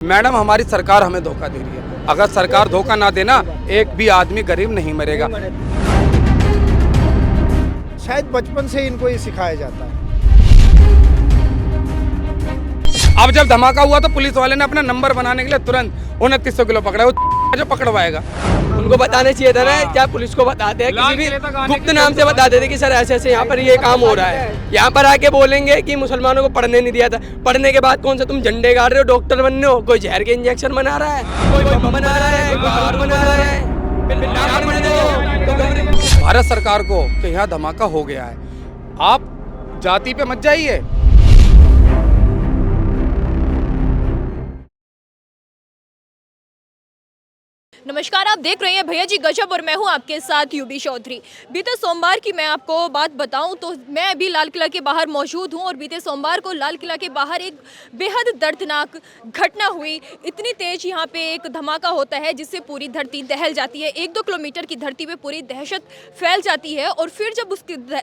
Madam हमारी सरकार हमें धोखा दे रही है। अगर सरकार धोखा ना देना, एक भी आदमी गरीब नहीं मरेगा। शायद बचपन से इनको ये सिखाया जाता है। अब जब धमाका हुआ तो पुलिस वाले ने अपना नंबर बनाने के लिए तुरंत 2900 किलो पकड़ा। वो जो पकड़वाएगा उनको बताना चाहिए था ना, क्या पुलिस को बताते हैं, किसी भी गुप्त नाम से बता देते कि सर ऐसे ऐसे यहाँ पर ये काम हो रहा है। यहाँ पर आके बोलेंगे कि मुसलमानों को पढ़ने नहीं दिया था। पढ़ने के बाद कौन सा तुम झंडे गाड़ रहे हो, डॉक्टर बनने हो, कोई जहर के इंजेक्शन बना रहा है, कोई बम बना रहा है, कोई बारूद बना रहा है। भारत सरकार को कि यहाँ धमाका हो गया है, आप जाति पे मत जाइए। नमस्कार, आप देख रहे हैं भैया जी गजब और मैं हूं आपके साथ यूबी चौधरी। बीते सोमवार की मैं आपको बात बताऊं तो मैं अभी लाल किला के बाहर मौजूद हूं और बीते सोमवार को लाल किला के बाहर एक बेहद दर्दनाक घटना हुई। इतनी तेज यहां पे एक धमाका होता है जिससे पूरी धरती दहल जाती है। 1-2 किलोमीटर की धरती पे पूरी दहशत फैल जाती है और फिर जब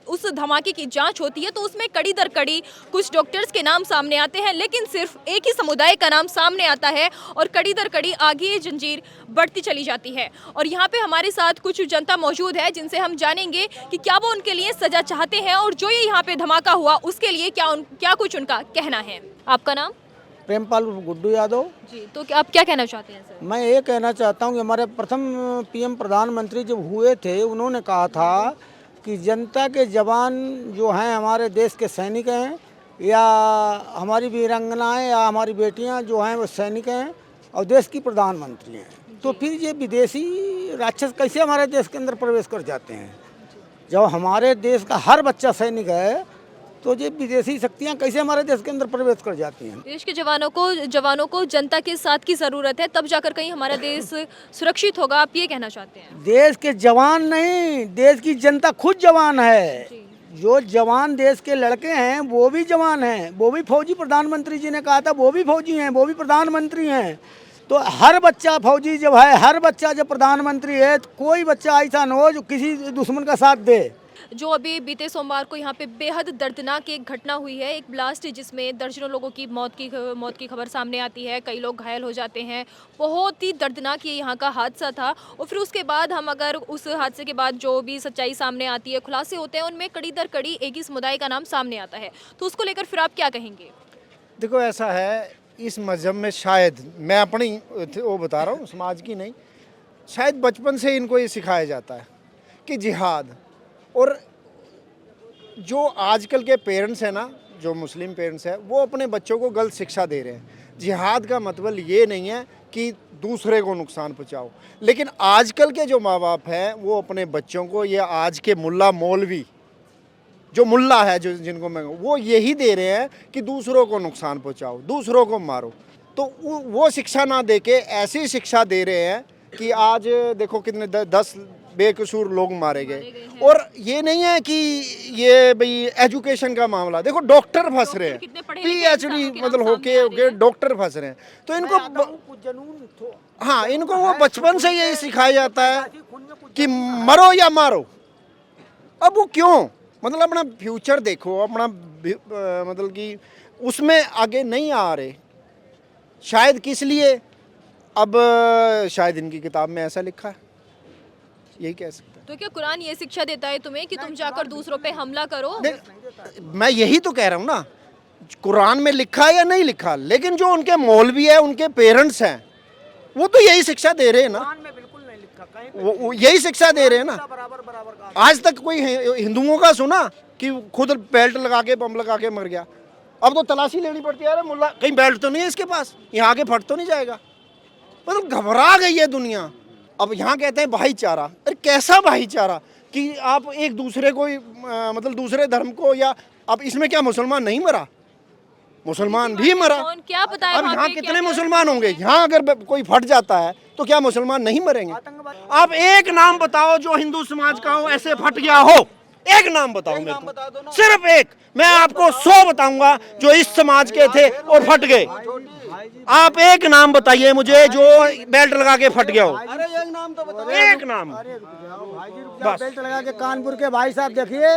उस धमाके की जाँच होती है तो उसमें कड़ी दर कड़ी कुछ डॉक्टर्स के नाम सामने आते हैं, लेकिन सिर्फ एक ही समुदाय का नाम सामने आता है और कड़ी दर कड़ी आगे ये जंजीर बढ़ती चली जाती है। और यहाँ पे हमारे साथ कुछ जनता मौजूद है जिनसे हम जानेंगे कि क्या वो उनके लिए सजा चाहते हैं और जो ये यहाँ पे धमाका हुआ उसके लिए क्या कुछ उनका कहना है। आपका नाम? प्रेमपाल गुड्डू यादव जी, तो आप क्या कहना चाहते हैं सर? मैं ये कहना चाहता हूँ कि हमारे प्रथम पीएम प्रधानमंत्री जब हुए थे, उन्होंने कहा था कि जनता के जवान जो हैं, हमारे देश के सैनिक हैं या हमारी वीरांगनाएं या हमारी बेटियां जो हैं वो सैनिक हैं और देश की प्रधानमंत्री हैं। तो फिर ये विदेशी राक्षस कैसे हमारे देश के अंदर प्रवेश कर जाते हैं? जब हमारे देश का हर बच्चा सैनिक है तो ये विदेशी शक्तियां कैसे हमारे देश के अंदर प्रवेश कर जाती हैं? देश के जवानों को जनता के साथ की ज़रूरत है, तब जाकर कहीं हमारा देश सुरक्षित होगा, आप ये कहना चाहते हैं? देश के जवान नहीं, देश की जनता खुद जवान है। जो जवान देश के लड़के हैं वो भी जवान हैं, वो भी फौजी। प्रधानमंत्री जी ने कहा था वो भी फौजी हैं, वो भी प्रधानमंत्री हैं। तो हर बच्चा फौजी जब है, हर बच्चा जब प्रधानमंत्री है, तो कोई बच्चा ऐसा न हो जो किसी दुश्मन का साथ दे। जो अभी बीते सोमवार को यहाँ पे बेहद दर्दनाक एक घटना हुई है, एक ब्लास्ट जिसमें दर्जनों लोगों की मौत की खबर सामने आती है, कई लोग घायल हो जाते हैं। बहुत ही दर्दनाक ये यहाँ का हादसा था। और फिर उसके बाद हम अगर उस हादसे के बाद जो भी सच्चाई सामने आती है, खुलासे होते हैं, उनमें कड़ी दर कड़ी एक ही समुदाय का नाम सामने आता है। तो उसको लेकर फिर आप क्या कहेंगे? देखो, ऐसा है, इस मज़हब में शायद, मैं अपनी वो बता रहा हूँ, समाज की नहीं, शायद बचपन से इनको ये सिखाया जाता है कि जिहाद। और जो आजकल के पेरेंट्स हैं ना, जो मुस्लिम पेरेंट्स हैं, वो अपने बच्चों को गलत शिक्षा दे रहे हैं। जिहाद का मतलब ये नहीं है कि दूसरे को नुकसान पहुँचाओ, लेकिन आजकल के जो माँ बाप हैं वो अपने बच्चों को, ये आज के मुल्ला मौलवी जो मुल्ला है, जो जिनको मैं, वो यही दे रहे हैं कि दूसरों को नुकसान पहुंचाओ, दूसरों को मारो। तो वो शिक्षा ना देके ऐसी शिक्षा दे रहे हैं कि आज देखो कितने 10 बेकसूर लोग मारे गए। और ये नहीं है कि ये भाई एजुकेशन का मामला, देखो डॉक्टर फंस रहे हैं, PhD मतलब होके डॉक्टर फंस रहे हैं। तो इनको, हाँ, इनको वो बचपन से यही सिखाया जाता है कि मरो या मारो। अब वो क्यों? मतलब अपना फ्यूचर देखो, अपना मतलब कि उसमें आगे नहीं आ रहे। शायद किस लिए? अब शायद इनकी किताब में ऐसा लिखा है, यही कह सकते हैं। तो क्या कुरान ये शिक्षा देता है तुम्हें कि तुम जाकर दूसरों पे हमला करो? मैं यही तो कह रहा हूँ ना, कुरान में लिखा है या नहीं लिखा, लेकिन जो उनके मौलवी है, उनके पेरेंट्स हैं, वो तो यही शिक्षा दे रहे हैं ना, वो यही शिक्षा दे रहे हैं ना। आज तक कोई हिंदुओं का सुना कि खुद बेल्ट लगा के, बम लगा के मर गया? अब तो तलाशी लेनी पड़ती है, अरे मुल्ला कहीं बेल्ट तो नहीं है इसके पास, यहाँ आके फट तो नहीं जाएगा? मतलब घबरा गई है दुनिया। अब यहाँ कहते हैं भाईचारा। अरे कैसा भाईचारा कि आप एक दूसरे को मतलब दूसरे धर्म को, या अब इसमें क्या मुसलमान नहीं मरा? मुसलमान भी मरा। क्या पता है अब यहाँ कितने मुसलमान होंगे? यहाँ अगर कोई फट जाता है तो क्या मुसलमान नहीं मरेंगे? आप एक नाम बताओ जो हिंदू समाज का हो, ऐसे फट गया हो, एक नाम बताओ मेरे को, सिर्फ एक। मैं आपको 100 बताऊंगा जो इस समाज के थे और फट गए। आप एक नाम बताइए मुझे जो बेल्ट लगा के फट गया हो। अरे एक नाम तो बताओ, एक नाम। बस बेल्ट लगा के कानपुर के भाई साहब देखिए,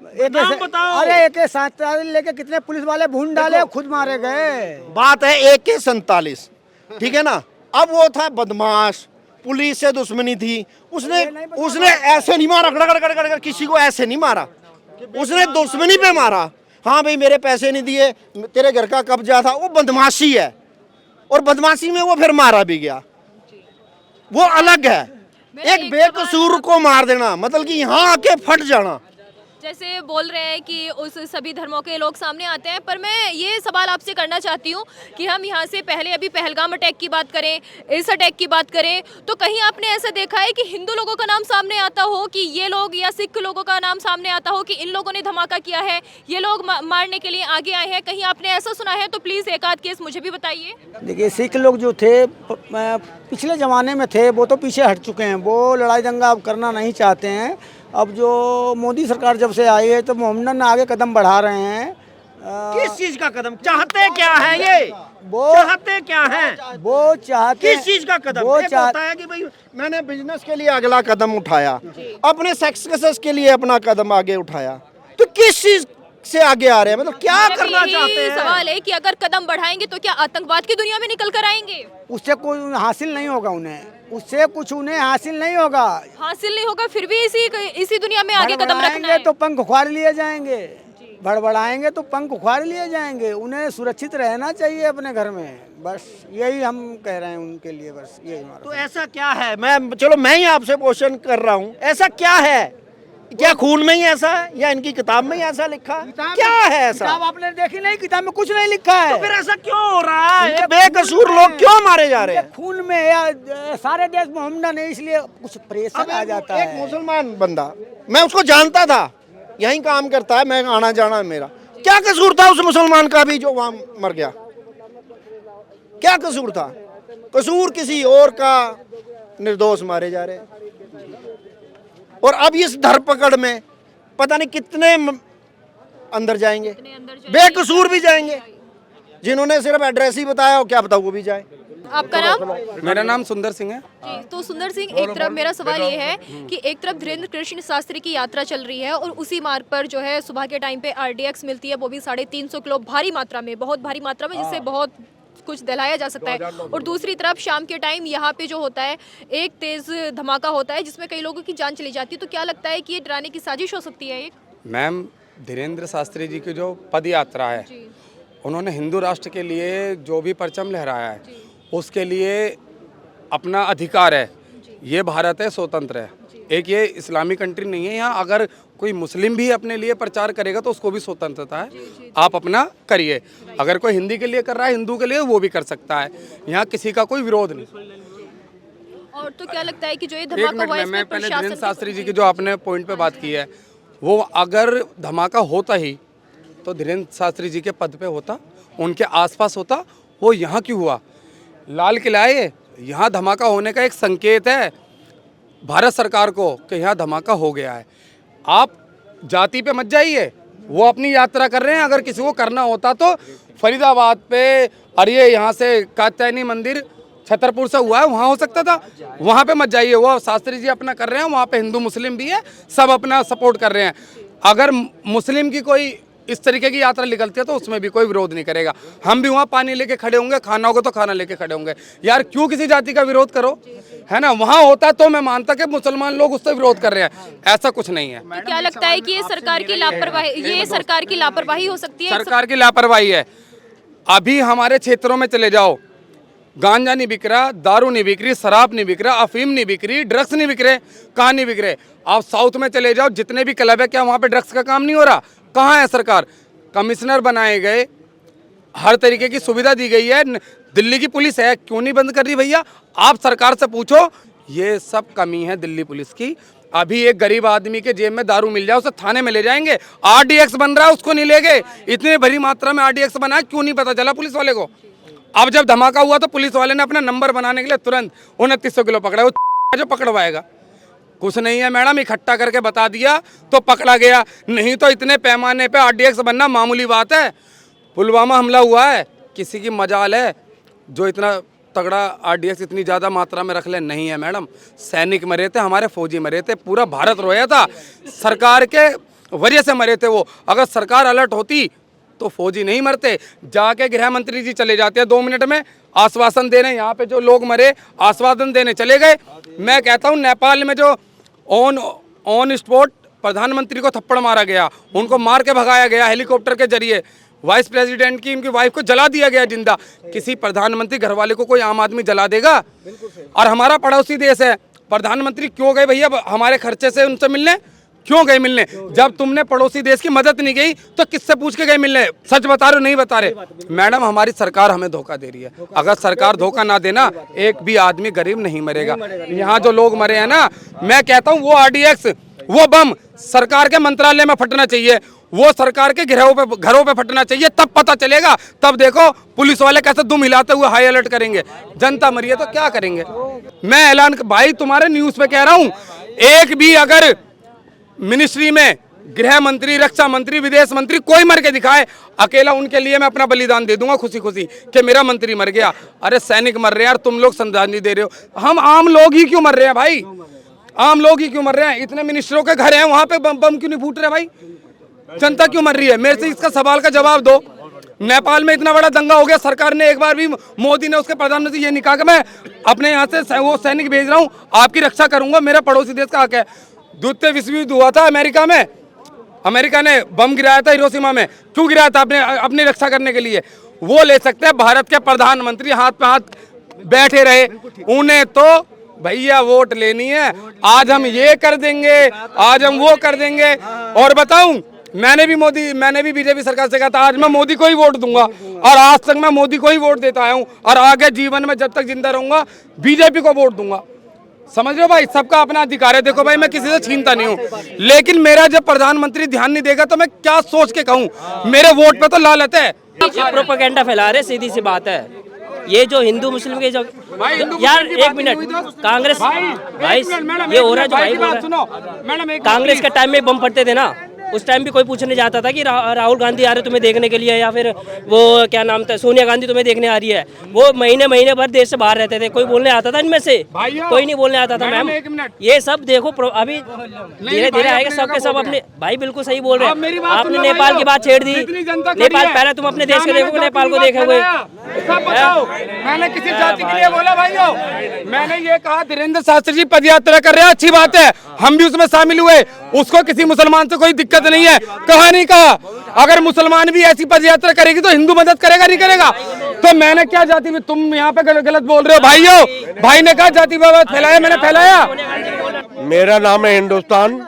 नाम बताओ। अरे AK-47 लेके कितने पुलिस वाले भून डाले, खुद मारे गए। बात है AK-47, ठीक है ना। अब वो था बदमाश, पुलिस से दुश्मनी थी, उसने ऐसे नहीं मारा, गड़ किसी को ऐसे नहीं मारा, उसने दुश्मनी पे मारा। हाँ भाई मेरे पैसे नहीं दिए, तेरे घर का कब्जा था, वो बदमाशी है, और बदमाशी में वो फिर मारा भी गया, वो अलग है। एक बेकसूर को मार देना मतलब कि यहाँ आके फट जाना। जैसे बोल रहे हैं कि उस सभी धर्मों के लोग सामने आते हैं, पर मैं ये सवाल आपसे करना चाहती हूँ कि हम यहाँ से पहले अभी पहलगाम अटैक की बात करें, इस अटैक की बात करें, तो कहीं आपने ऐसा देखा है कि हिंदू लोगों का नाम सामने आता हो, कि ये लोग या सिख लोगों का नाम सामने आता हो कि इन लोगों ने धमाका किया है, ये लोग मारने के लिए आगे आए हैं? कहीं आपने ऐसा सुना है तो प्लीज़ एक आध केस मुझे भी बताइए। देखिए सिख लोग जो थे पिछले ज़माने में थे, वो तो पीछे हट चुके हैं, वो लड़ाई दंगा अब करना नहीं चाहते हैं। अब जो मोदी सरकार जब से आई है तो मोहम्मदन आगे कदम बढ़ा रहे हैं। किस चीज का कदम चाहते क्या है ये, वो चाहते क्या है, वो चाहते किस चीज का कदम? वो एक होता है कि भाई मैंने बिजनेस के लिए अगला कदम उठाया, अपने सक्सेस के लिए अपना कदम आगे उठाया, तो किस चीज से आगे आ रहे हैं, मतलब क्या मेरा भी करना यही चाहते हैं? सवाल है कि अगर कदम बढ़ाएंगे तो क्या आतंकवाद की दुनिया में निकल कर आएंगे? उससे कोई हासिल नहीं होगा, उससे कुछ उन्हें हासिल नहीं होगा। हासिल नहीं होगा, फिर भी इसी दुनिया में आगे कदम रखना है। तो पंख उखाड़ लिए जाएंगे, बड़बड़ाएंगे तो पंख उखाड़ लिए जाएंगे। उन्हें सुरक्षित रहना चाहिए अपने घर में, बस यही हम कह रहे हैं उनके लिए, बस यही हमारा। तो ऐसा क्या है, मैं ही आपसे क्वेश्चन कर रहा हूँ, ऐसा क्या है? क्या खून में ही ऐसा है या इनकी किताब में ही ऐसा लिखा है? क्या है ऐसा? किताब आपने देखी नहीं? किताब में कुछ नहीं लिखा है। तो फिर ऐसा क्यों हो रहा है? ये बेकसूर लोग क्यों मारे जा रहे हैं? खून में या सारे देश मोहम्मदन है, इसलिए कुछ प्रेशर आ जाता है। एक मुसलमान बंदा, मैं उसको जानता था, यहीं काम करता है, मैं आना जाना मेरा, क्या कसूर था उस मुसलमान का भी जो वहां मर गया? क्या कसूर था? कसूर किसी और का, निर्दोष मारे जा रहे हैं। और अब इस धरपकड़ में पता नहीं कितने अंदर जाएंगे, बेकसूर भी जाएंगे, जिन्होंने सिर्फ एड्रेस ही बताया हो, क्या बताओ वो भी जाए। आपका नाम? मेरा नाम सुंदर सिंह है। जी, तो सुंदर सिंह, एक तरफ मेरा सवाल ये है कि एक तरफ धीरेन्द्र कृष्ण शास्त्री की यात्रा चल रही है और उसी मार्ग पर जो है सुबह के टाइम पे RDX मिलती है, वो भी 350 किलो भारी मात्रा में, बहुत भारी मात्रा में, जिससे बहुत कुछ दिलाया जा सकता है। और दूसरी तरफ शाम के टाइम यहाँ पे जो होता है एक तेज धमाका होता है जिसमें कई लोगों की जान चली जाती है। तो क्या लगता है कि ये डराने की साजिश हो सकती है? एक मैम, धीरेन्द्र शास्त्री जी की जो पद यात्रा है, उन्होंने हिंदू राष्ट्र के लिए जो भी परचम लहराया है, उसके लिए अपना अधिकार है। ये भारत है, स्वतंत्र है, एक ये इस्लामिक कंट्री नहीं है। यहाँ अगर कोई मुस्लिम भी अपने लिए प्रचार करेगा तो उसको भी स्वतंत्रता है, आप अपना करिए। अगर कोई हिंदी के लिए कर रहा है, हिंदू के लिए, वो भी कर सकता है, यहाँ किसी का कोई विरोध नहीं। और तो क्या लगता है कि जो ये धमाका हुआ है, इसमें मैं पहले प्रशासन धीरेन्द्र शास्त्री जी की जो आपने पॉइंट पे बात की है, वो अगर धमाका होता ही तो धीरेन्द्र शास्त्री जी के पद पे होता, उनके आसपास होता, वो यहाँ क्यों हुआ? लाल किला है, यहाँ धमाका होने का एक संकेत है भारत सरकार को कि यहाँ धमाका हो गया है। आप जाति पे मत जाइए, वो अपनी यात्रा कर रहे हैं, अगर किसी को करना होता तो फरीदाबाद पे, और ये यहाँ से कात्यायनी मंदिर छतरपुर से हुआ है, वहाँ हो सकता था, वहाँ पे मत जाइए। वो शास्त्री जी अपना कर रहे हैं, वहाँ पे हिंदू मुस्लिम भी है, सब अपना सपोर्ट कर रहे हैं। अगर मुस्लिम की कोई इस तरीके की यात्रा निकलती है तो उसमें भी कोई विरोध नहीं करेगा, हम भी वहाँ पानी लेके खड़े होंगे, खाना होगा तो खाना लेके खड़े होंगे। यार क्यों किसी जाति का विरोध करो, है ना? वहाँ होता तो मैं मानता कि मुसलमान लोग उससे विरोध कर रहे हैं, ऐसा कुछ नहीं है। तो क्या लगता है कि ये सरकार की लापरवाही, ये सरकार की लापरवाही हो सकती है? सरकार की लापरवाही है। अभी हमारे क्षेत्रों में चले जाओ, गांजा नहीं बिक रहा, दारू नहीं बिक रही, शराब नहीं बिक रहा, अफीम नहीं बिक रही, ड्रग्स नहीं बिक रहे, कहाँ नहीं बिक रहे? आप साउथ में चले जाओ, जितने भी क्लब है, क्या वहाँ पे ड्रग्स का काम नहीं हो रहा? कहाँ है सरकार? कमिश्नर बनाए गए, हर तरीके की सुविधा दी गई है, दिल्ली की पुलिस है, क्यों नहीं बंद कर रही भैया? आप सरकार से पूछो, ये सब कमी है दिल्ली पुलिस की। अभी एक गरीब आदमी के जेब में दारू मिल जाए, उसे थाने में ले जाएंगे। RDX बन रहा है, उसको नहीं ले गए। इतनी बड़ी मात्रा में RDX बना है, क्यों नहीं पता चला पुलिस वाले को? अब जब धमाका हुआ तो पुलिस वाले ने अपना नंबर बनाने के लिए तुरंत 2900 किलो पकड़ा। वो जो पकड़वाएगा कुछ नहीं है मैडम, इकट्ठा करके बता दिया तो पकड़ा गया, नहीं तो इतने पैमाने पे RDX बनना मामूली बात है। पुलवामा हमला हुआ है, किसी की मजाल है जो इतना तगड़ा RDX इतनी ज़्यादा मात्रा में रख ले? नहीं है मैडम, सैनिक मरे थे, हमारे फौजी मरे थे, पूरा भारत रोया था, सरकार के वजह से मरे थे वो। अगर सरकार अलर्ट होती तो फौजी नहीं मरते। जाके गृह मंत्री जी चले जाते हैं 2 मिनट में, आश्वासन देने, यहाँ पे जो लोग मरे आश्वासन देने चले गए। मैं कहता हूँ नेपाल में जो ऑन स्पॉट प्रधानमंत्री को थप्पड़ मारा गया, उनको मार के भगाया गया हेलीकॉप्टर के जरिए, वाइस प्रेसिडेंट की उनकी वाइफ को जला दिया गया जिंदा। किसी प्रधानमंत्री घर वाले को कोई आम आदमी जला देगा? और हमारा पड़ोसी देश है, प्रधानमंत्री क्यों गए भैया हमारे खर्चे से उनसे मिलने? क्यों गए मिलने? जब तुमने पड़ोसी देश की मदद नहीं की तो किससे पूछ के गए मिलने? सच बता रहे हो नहीं बता रहे? मैडम हमारी सरकार हमें धोखा दे रही है। अगर सरकार धोखा ना देना, एक भी आदमी गरीब नहीं मरेगा। यहाँ जो लोग मरे हैं ना, मैं कहता हूँ वो RDX, वो बम सरकार के मंत्रालय में फटना चाहिए, वो सरकार के घरों पे फटना चाहिए, तब पता चलेगा। तब देखो पुलिस वाले कैसे दुम हिलाते हुए हाई अलर्ट करेंगे। जनता मरी है तो क्या करेंगे? मैं ऐलान भाई तुम्हारे न्यूज पे कह रहा हूँ, एक भी अगर मिनिस्ट्री में गृह मंत्री, रक्षा मंत्री, विदेश मंत्री कोई मर के दिखाए, अकेला उनके लिए मैं अपना बलिदान दे दूंगा खुशी खुशी कि मेरा मंत्री मर गया। अरे सैनिक मर रहे हैं यार, तुम लोग श्रद्धांजलि दे रहे हो, हम आम लोग ही क्यों मर रहे हैं भाई? आम लोग ही क्यों मर रहे हैं? इतने मिनिस्टरों के घर हैं, वहां पे बम क्यों नहीं फूट रहे भाई? जनता क्यों मर रही है? मेरे से इसका सवाल का जवाब दो। नेपाल में इतना बड़ा दंगा हो गया, सरकार ने एक बार भी, मोदी ने उसके प्रधानमंत्री ये नहीं कहा कि मैं अपने यहाँ से वो सैनिक भेज रहा हूँ, आपकी रक्षा करूंगा, मेरा पड़ोसी देश का हक है। द्वितीय विश्व युद्ध हुआ था अमेरिका में, अमेरिका ने बम गिराया था हिरोशिमा में, क्यों गिराया था? अपनी रक्षा करने के लिए। वो ले सकते हैं, भारत के प्रधानमंत्री हाथ पे हाथ बैठे रहे, उन्हें तो भैया वोट लेनी है, आज हम ये कर देंगे, आज हम वो कर देंगे। और बताऊं, मैंने भी बीजेपी सरकार से कहा था आज मैं मोदी को ही वोट दूंगा, और आज तक मैं मोदी को ही वोट देता आया हूं, और आगे जीवन में जब तक जिंदा रहूंगा बीजेपी को वोट दूंगा। समझ रहे हो भाई, सबका अपना अधिकार है। देखो भाई मैं किसी से छीनता नहीं हूँ, लेकिन मेरा जब प्रधानमंत्री ध्यान नहीं देगा तो मैं क्या सोच के कहूँ? मेरे वोट पे तो लालच है। ये प्रोपेगेंडा फैला रहे, सीधी सी बात है। ये जो हिंदू मुस्लिम के जो यार एक मिनट, कांग्रेस भाई ये हो रहा है जो भाई बोल रहा है, कांग्रेस के टाइम में बम फटते थे ना, उस टाइम भी कोई पूछने जाता था कि राहुल गांधी आ रहे तुम्हें देखने के लिए, या फिर वो क्या नाम था सोनिया गांधी तुम्हें देखने आ रही है। वो महीने भर देश से बाहर रहते थे, कोई बोलने आता था इनमें से? कोई नहीं बोलने आता था। मैम ये सब देखो अभी धीरे धीरे आएगा, सबके सब अपने भाई बिल्कुल सही बोल रहे हैं। आपने नेपाल की बात छेड़ दी, नेपाल पहले तुम अपने देश को देखोगे, नेपाल को देखे हुए। मैंने किसी जाति के लिए बोला भाइयों, मैंने ये कहा धीरेन्द्र शास्त्री जी पद यात्रा कर रहे हैं, अच्छी बात है, हम भी उसमें शामिल हुए, उसको किसी मुसलमान से कोई दिक्कत नहीं है, कहा नहीं कहा। अगर मुसलमान भी ऐसी पद यात्रा करेगी तो हिंदू मदद करेगा नहीं करेगा? तो मैंने क्या जाति में, तुम यहाँ पे गलत बोल रहे हो भाइयों। भाई ने कहा जातिवाद फैलाया, मैंने फैलाया? मेरा नाम है हिंदुस्तान,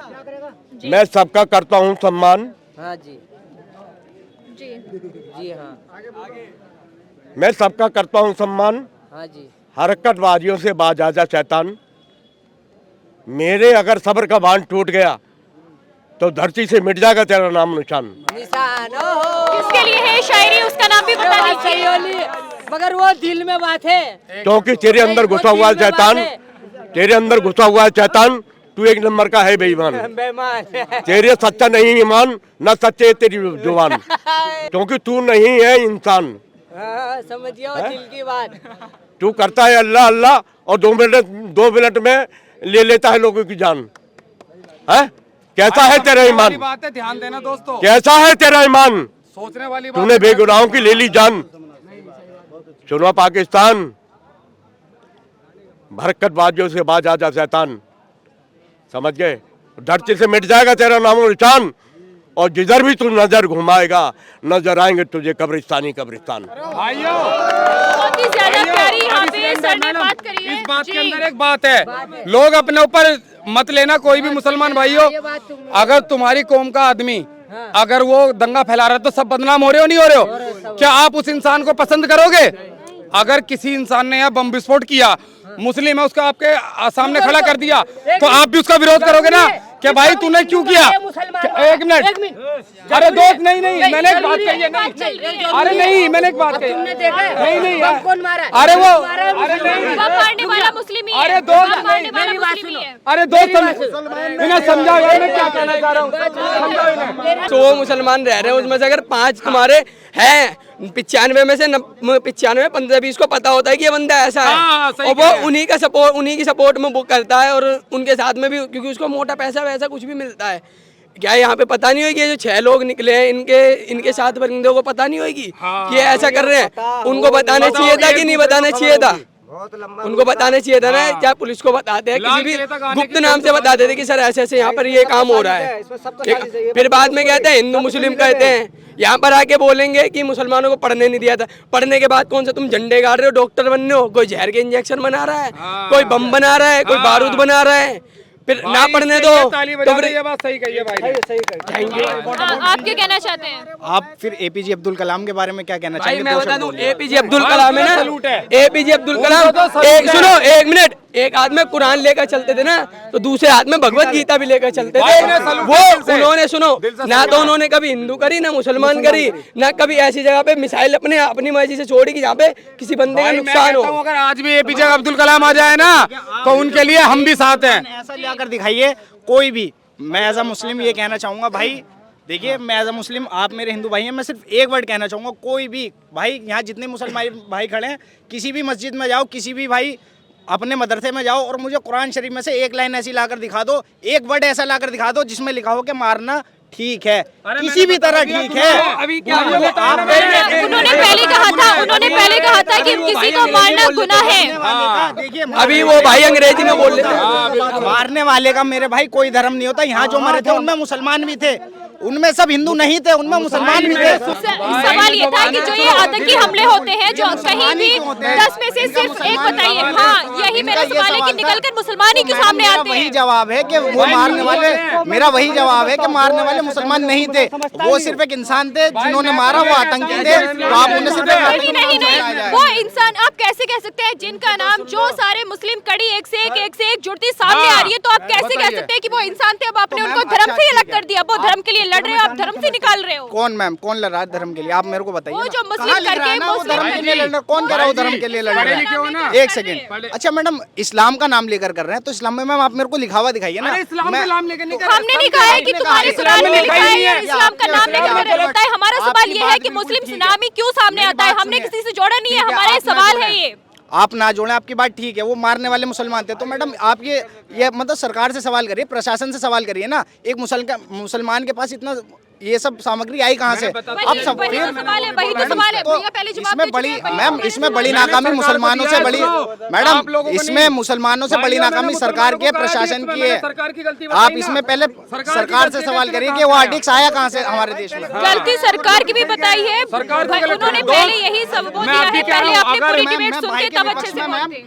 मैं सबका करता हूँ सम्मान। हाँ जी जी हाँ मैं सबका करता हूँ सम्मान, हाँ जी। हरकतबाजियों से बाज आजा शैतान। मेरे अगर सब्र का बांध टूट गया तो धरती से मिट जाएगा तेरा नाम निशान। किसके लिए है शायरी, उसका नाम भी बता दीजिए। मगर वो दिल में बात है, क्योंकि तेरे अंदर घुसा हुआ है शैतान, तेरे अंदर घुसा हुआ है शैतान, तू एक नंबर का है बेईमान। तेरे सच्चा नहीं ईमान, न सच्चे तेरी जुबान, क्योंकि तू नहीं है इंसान। समझिए दिल की बात। तू करता है अल्लाह अल्लाह और 2 मिनट में ले लेता है लोगों की जान। है कैसा है तेरा ईमान? बात है, ध्यान देना दोस्तों, कैसा है तेरा ईमान? सोचने वाली बात। तूने बेगुनाहों की ले ली जान। सुनो पाकिस्तान, हरकतबाजियों से बाज आजा शैतान। समझ गए? धरती से मिट जाएगा तेरा नामो निशान, और जिधर भी तू नजर घुमाएगा नजर आएंगे तुझे कब्रिस्तानी कब्रिस्तान। भाइयों बहुत ही ज्यादा प्यारी यहाँ पे सर ने बात करी है। इस बात के अंदर एक बात है, लोग अपने ऊपर मत लेना कोई भी मुसलमान भाइयों। अगर तुम्हारी कौम का आदमी अगर वो दंगा फैला रहा है तो सब बदनाम हो रहे हो नहीं हो रहे हो? क्या आप उस इंसान को पसंद करोगे? अगर किसी इंसान ने यहाँ बम विस्फोट किया, मुस्लिम है, उसका आपके सामने खड़ा कर दिया, तो आप भी उसका विरोध करोगे ना कि भाई तूने क्यों किया? एक मिनट, अरे दोस्त नहीं, मैंने एक बात कही है, नहीं, अरे नहीं, मैंने एक बात कही, नहीं, अरे वो, अरे नहीं, मारने वाला मुस्लिम ही है, अरे दोस्त मारने वाला मुस्लिम ही है। अरे दोस्त इन्हें समझाओ यार, मैं क्या कहना चाह रहा हूँ, समझाओ इन्हें। 100 मुसलमान रह रहे हैं, उसमें से अगर 5 तुम्हारे हैं, 95 में से 95 15-20 को पता होता है कि ये बंदा ऐसा है, और वो उन्हीं की सपोर्ट में वो करता है, और उनके साथ में भी, क्योंकि उसको मोटा पैसा वैसा कुछ भी मिलता है। क्या यहाँ पे पता नहीं होगी, ये जो 6 लोग निकले हैं इनके साथ बंदों को पता नहीं होगी कि ये ऐसा कर रहे हैं? उनको बताना चाहिए था कि नहीं बताना चाहिए था? उनको बताना चाहिए था ना, क्या पुलिस को बताते हैं, किसी भी गुप्त नाम से बताते थे कि सर ऐसे ऐसे यहाँ पर ये काम हो रहा है। फिर बाद में कहते हैं हिंदू मुस्लिम कहते हैं, यहाँ पर आके बोलेंगे कि मुसलमानों को पढ़ने नहीं दिया था। पढ़ने के बाद कौन सा तुम झंडे गाड़ रहे हो, डॉक्टर बनने हो? कोई जहर के इंजेक्शन बना रहा है, कोई बम बना रहा है, कोई बारूद बना रहा है, फिर ना पढ़ने दो तो फिर ये बात सही कही है भाई ने। आप क्या कहना चाहते हैं? आप फिर एपीजे अब्दुल कलाम के बारे में क्या कहना भाई चाहेंगे? मैं दो बता शब्द दूं, बोलिए। एपीजे अब्दुल कलाम है ना, एपीजे अब्दुल कलाम एक सुनो, एक मिनट, एक हाथ में कुरान लेकर चलते थे ना, तो दूसरे हाथ में भगवत गीता भी लेकर चलते थे। वो उन्होंने सुनो ना, तो उन्होंने कभी हिंदू करी ना मुसलमान करी, ना कभी ऐसी जगह पे मिसाइल अपनी मर्जी से छोड़ी कि जहाँ पे किसी बंदे का नुकसान हो। अगर आज भी एपीजे अब्दुल कलाम आ जाए ना, तो उनके लिए हम भी साथ हैं। ऐसा लाकर दिखाइए कोई भी। मैं एज अ मुस्लिम ये कहना चाहूँगा भाई, देखिए मैं एज अ मुस्लिम, आप मेरे हिंदू भाई हैं, मैं सिर्फ एक वर्ड कहना चाहूँगा, कोई भी भाई यहाँ जितने मुसलमान भाई खड़े हैं, किसी भी मस्जिद में जाओ, किसी भी भाई अपने मदरसे में जाओ और मुझे कुरान शरीफ में से एक लाइन ऐसी लाकर दिखा दो, एक वर्ड ऐसा लाकर दिखा दो जिसमें लिखा हो कि मारना ठीक है, किसी भी तरह ठीक है। अभी क्या उन्होंने पहले कहा था कि किसी को मारना गुनाह है। देखिए अभी वो भाई अंग्रेजी में बोल रहे थे। मारने वाले का मेरे भाई कोई धर्म नहीं होता। यहाँ जो मरे थे उनमें मुसलमान भी थे, उनमें सब हिंदू नहीं थे, उनमें मुसलमान भी थे। सवाल ये था कि जो ये आतंकी हमले होते हैं, जो कहीं भी 10 में से सिर्फ एक बताइए। हाँ, यही मेरा सवाल है कि निकलकर मुसलमान ही क्यों सामने आते वही हैं? जवाब है कि वो मारने वाले, मेरा वही जवाब है कि मारने वाले मुसलमान नहीं थे, वो सिर्फ एक इंसान थे जिन्होंने मारा, वो आतंकी थे। तो आप उन्हें सिर्फ नहीं नहीं नहीं, वो इंसान आप कैसे कह सकते हैं जिनका नाम जो सारे मुस्लिम कड़ी एक से एक जुड़ती सामने आ रही है, तो आप कैसे कह सकते हैं कि वो इंसान थे? अब आपने उनको धर्म से अलग कर दिया, वो धर्म के लिए लड़ रहे हो, आप धर्म से निकाल रहे हो। कौन मैम, कौन लड़ रहा है धर्म के लिए? आप मेरे को बताइए वो ना। जो मुस्लिम कहाँ लिख करके रहा है ना, वो मुस्लिम धर्म के लिए लड़ रहा है? कौन कह रहा है वो धर्म के लिए लड़ रहा है? एक सेकंड, अच्छा मैडम इस्लाम का नाम लेकर कर रहे हैं, तो इस्लाम में मैम आप मेरे को लिखा हुआ दिखाइए ना। हमने नहीं कहा है कि तुम्हारे कुरान में लिखा है या इस्लाम का नाम लेकर होता है। हमारा सवाल ये है कि मुस्लिम नाम ही क्यों सामने आता है? हमने किसी से जोड़ा नहीं है, हमारा सवाल है ये। आप ना जोड़े, आपकी बात ठीक है, वो मारने वाले मुसलमान थे। तो मैडम आप ये मतलब सरकार से सवाल करिए, प्रशासन से सवाल करिए ना। एक मुसलमान के पास इतना ये सब सामग्री आई कहाँ से? अब सब वही तो सवाल है, वही तो सवाल है। भैया पहले जवाब इसमें बड़ी मैम, इसमें बड़ी नाकामी मुसलमानों से बड़ी, मैडम इसमें मुसलमानों से बड़ी नाकामी सरकार की है, प्रशासन की है। आप इसमें पहले सरकार से सवाल करिए कि वो आर्टिक्स आया कहाँ से हमारे देश में। गलती सरकार की भी बताई है, उन्होंने पहले यही सब वो दिया है। पहले आपने पूरी डिबेट सुन के तब अच्छे से बोलते।